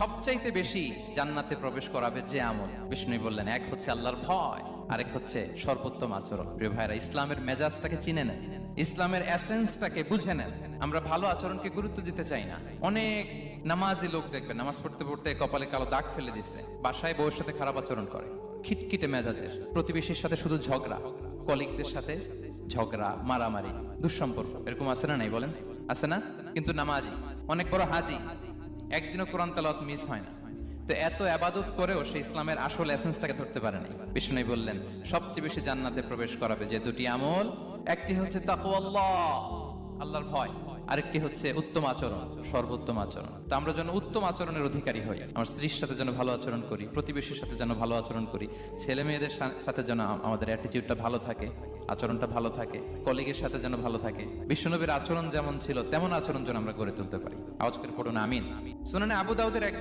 সবচাইতে বেশি জান্নাতে প্রবেশ করাবে যে আমল, বিষ্ণু বললেন, এক হচ্ছে আল্লাহর ভয়, আরেক হচ্ছে সর্বোত্তম আচরণ। প্রিয় ভাইরা, ইসলামের মেজাজটাকে চিনে নেন, ইসলামের এসেন্সটাকে বুঝে নেন। আমরা ভালো আচরণকে গুরুত্ব দিতে চাই না। অনেক নামাজি লোক দেখবেন নামাজ পড়তে পড়তে কপালে কালো দাগ ফেলে দিচ্ছে, বাসায় বউয়ের সাথে খারাপ আচরণ করে, খিটখিটে মেজাজের, প্রতিবেশীর সাথে শুধু ঝগড়া, কলিগদের সাথে ঝগড়া, মারামারি, দুঃসম্পর্ক, এরকম আছে না? নাই বলেন, আছে না? কিন্তু নামাজি, অনেক বড় হাজি, একদিনও কোরআন তেলাওয়াত মিস হয় না। তো এত আবাদত করেও সে ইসলামের আসল এসেন্সটাকে ধরতে পারে নাই। বিষ্ণু বললেন, সবচেয়ে বেশি জান্নাতে প্রবেশ করাবে যে দুটি আমল, একটি হচ্ছে তাকওয়াল্লাহ, আল্লাহর ভয়, আরেকটি হচ্ছে উত্তম আচরণ, সর্বোত্তম আচরণ। তো আমরা যেন উত্তম আচরণের অধিকারী হই, আমার স্ত্রীর সাথে যেন ভালো আচরণ করি, প্রতিবেশীর সাথে যেন ভালো আচরণ করি, ছেলে মেয়েদের সাথে যেন আমাদের অ্যাটিটিউডটা ভালো থাকে, আচরণটা ভালো থাকে, কলিগের সাথে যেন ভালো থাকে। বিশ্বনবীর আচরণ যেমন ছিল তেমন আচরণ যেন আমরা গড়ে তুলতে পারি। আওয়াজ করে পড়ুন আমিন। সুনানে আবু দাউদের এক